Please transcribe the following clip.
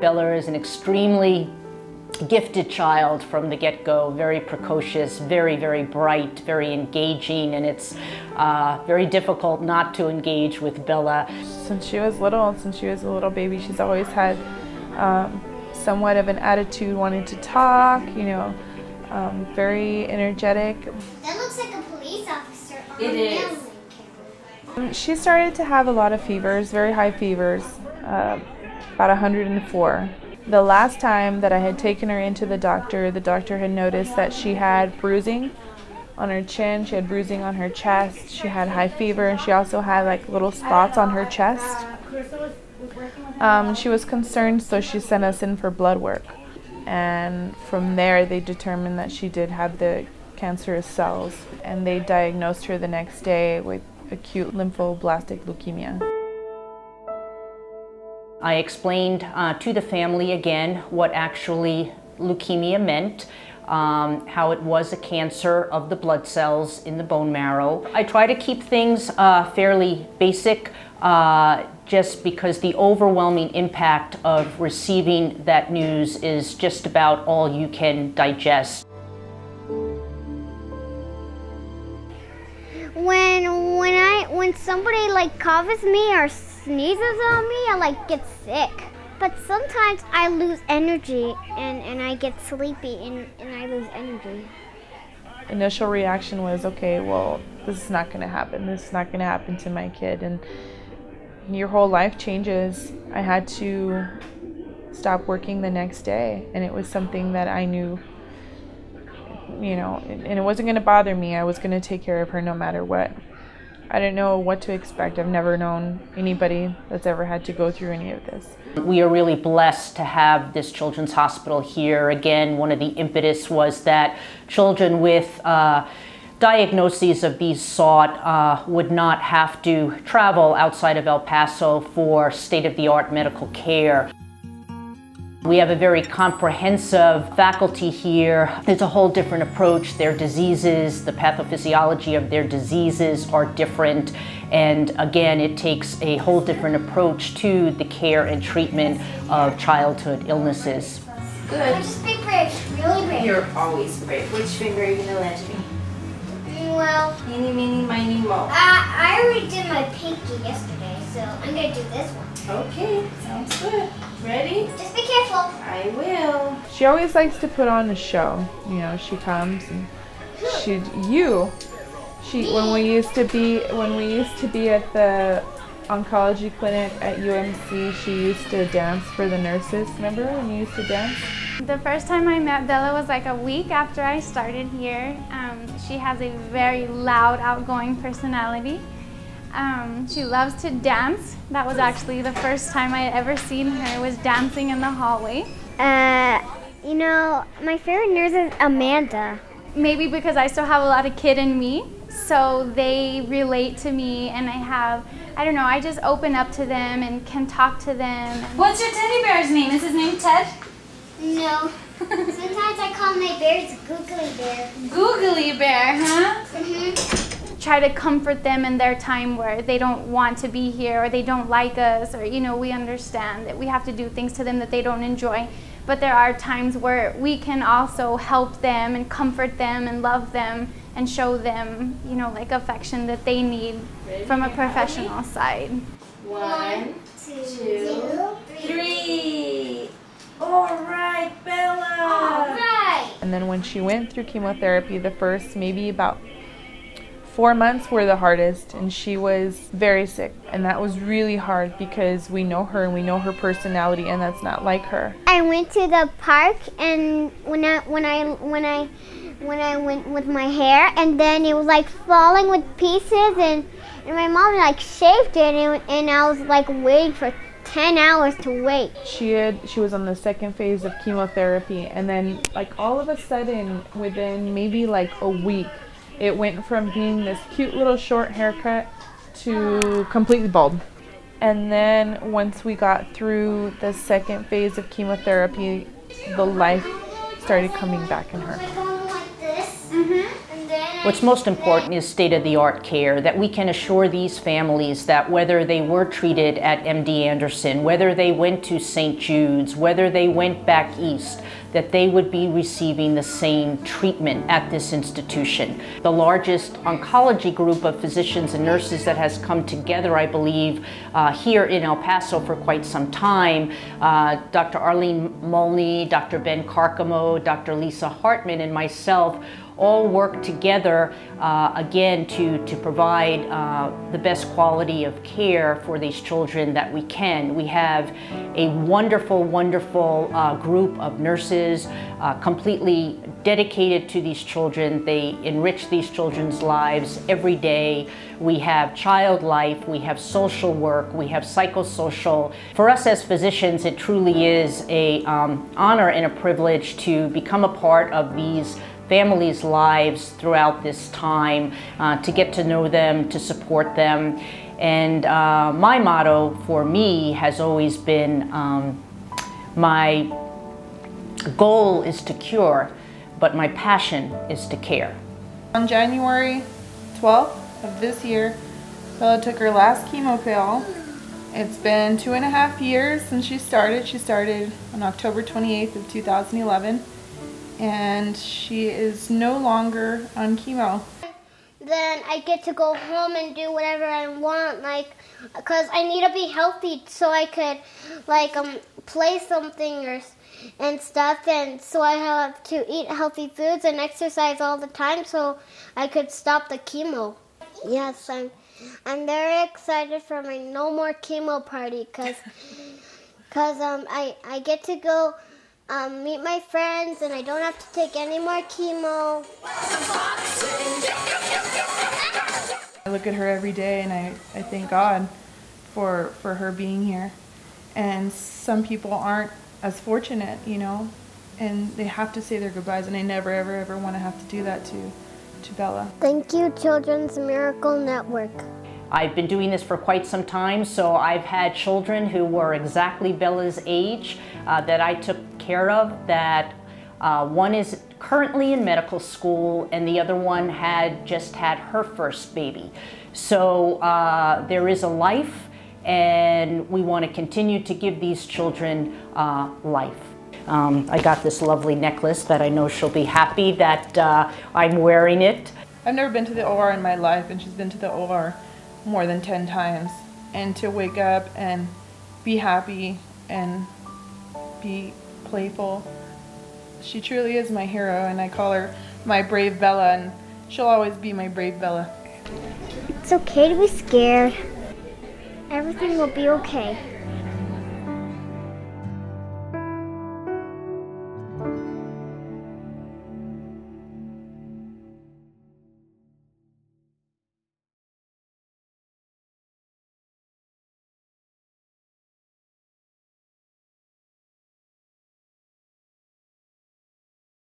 Bella is an extremely gifted child from the get-go, very precocious, very, very bright, very engaging, and it's very difficult not to engage with Bella. Since she was little, since she was a little baby, she's always had somewhat of an attitude, wanting to talk, you know, very energetic. That looks like a police officer. It is. She started to have a lot of fevers, very high fevers, about 104. The last time that I had taken her into the doctor had noticed that she had bruising on her chin, she had bruising on her chest, she had high fever, and she also had like little spots on her chest. She was concerned, so she sent us in for blood work. And from there, they determined that she did have the cancerous cells, and they diagnosed her the next day with acute lymphoblastic leukemia. I explained to the family again what actually leukemia meant, how it was a cancer of the blood cells in the bone marrow. I try to keep things fairly basic, just because the overwhelming impact of receiving that news is just about all you can digest. When somebody like coughs me or sneezes on me, I like get sick. But sometimes I lose energy and I get sleepy and I lose energy. Initial reaction was, okay, well, this is not going to happen. This is not going to happen to my kid. And your whole life changes. I had to stop working the next day, and it was something that I knew, you know, and it wasn't going to bother me. I was going to take care of her no matter what. I didn't know what to expect. I've never known anybody that's ever had to go through any of this. We are really blessed to have this children's hospital here. Again, one of the impetus was that children with diagnoses of these sort would not have to travel outside of El Paso for state-of-the-art medical care. We have a very comprehensive faculty here. There's a whole different approach. Their diseases, the pathophysiology of their diseases are different. And again, it takes a whole different approach to the care and treatment of childhood illnesses. Good. Just be brave, really brave. You're always brave. Which finger are you going to lend me? Well, Eeny, meeny, miny, moe. I already did my pinky yesterday, so I'm going to do this one. Okay, sounds good. Ready? Just be careful. I will. She always likes to put on a show. You know, she comes and when we used to be at the oncology clinic at UMC, she used to dance for the nurses. Remember when you used to dance? The first time I met Bella was like a week after I started here. She has a very loud, outgoing personality. She loves to dance. That was actually the first time I had ever seen her, was dancing in the hallway. You know, my favorite nurse is Amanda. Maybe because I still have a lot of kid in me, so they relate to me, and I don't know, I just open up to them and can talk to them. What's your teddy bear's name? Is his name Ted? No. Sometimes I call my bears Googly Bear. Googly Bear, huh? Mm-hmm. Try to comfort them in their time where they don't want to be here or they don't like us, or, you know, we understand that we have to do things to them that they don't enjoy. But there are times where we can also help them and comfort them and love them and show them, you know, like affection that they need from a professional side. 1, 2, 3. All right, Bella. All right. And then when she went through chemotherapy, the first maybe about 4 months were the hardest, and she was very sick, and that was really hard because we know her and we know her personality, and that's not like her. I went to the park, and when I went with my hair, and then it was like falling with pieces, and my mom like shaved it, and I was like waiting for 10 hours to wait. She was on the second phase of chemotherapy, and then like all of a sudden, within maybe like a week, it went from being this cute little short haircut to completely bald. And then once we got through the second phase of chemotherapy, the life started coming back in her. Like going like this, and then What's most important is state-of-the-art care, that we can assure these families that whether they were treated at MD Anderson, whether they went to St. Jude's, whether they went back east, that they would be receiving the same treatment at this institution. The largest oncology group of physicians and nurses that has come together, I believe, here in El Paso for quite some time. Dr. Arlene Mulney, Dr. Ben Carcamo, Dr. Lisa Hartman, and myself all work together again to provide the best quality of care for these children that we can. We have a wonderful, wonderful group of nurses completely dedicated to these children. They enrich these children's lives every day. We have child life, we have social work, we have psychosocial. For us as physicians, it truly is an honor and a privilege to become a part of these families' lives throughout this time, to get to know them, to support them. And my motto for me has always been, my goal is to cure, but my passion is to care. On January 12th of this year, Bella took her last chemo pill. It's been 2.5 years since she started. She started on October 28th of 2011. And she is no longer on chemo. Then I get to go home and do whatever I want, like, because I need to be healthy so I could, like, play something and stuff, and so I have to eat healthy foods and exercise all the time so I could stop the chemo. Yes, I'm very excited for my no more chemo party, because I get to go meet my friends, and I don't have to take any more chemo. I look at her every day and I thank God for her being here. And some people aren't as fortunate, you know, and they have to say their goodbyes, and I never ever want to have to do that to Bella. Thank you, Children's Miracle Network. I've been doing this for quite some time, so I've had children who were exactly Bella's age that I took care of, that one is currently in medical school and the other one had just had her first baby. So there is a life, and we want to continue to give these children life. I got this lovely necklace that I know she'll be happy that I'm wearing it. I've never been to the OR in my life, and she's been to the OR more than 10 times. And to wake up and be happy and be playful, she truly is my hero, and I call her my brave Bella, and she'll always be my brave Bella. It's okay to be scared. Everything will be okay.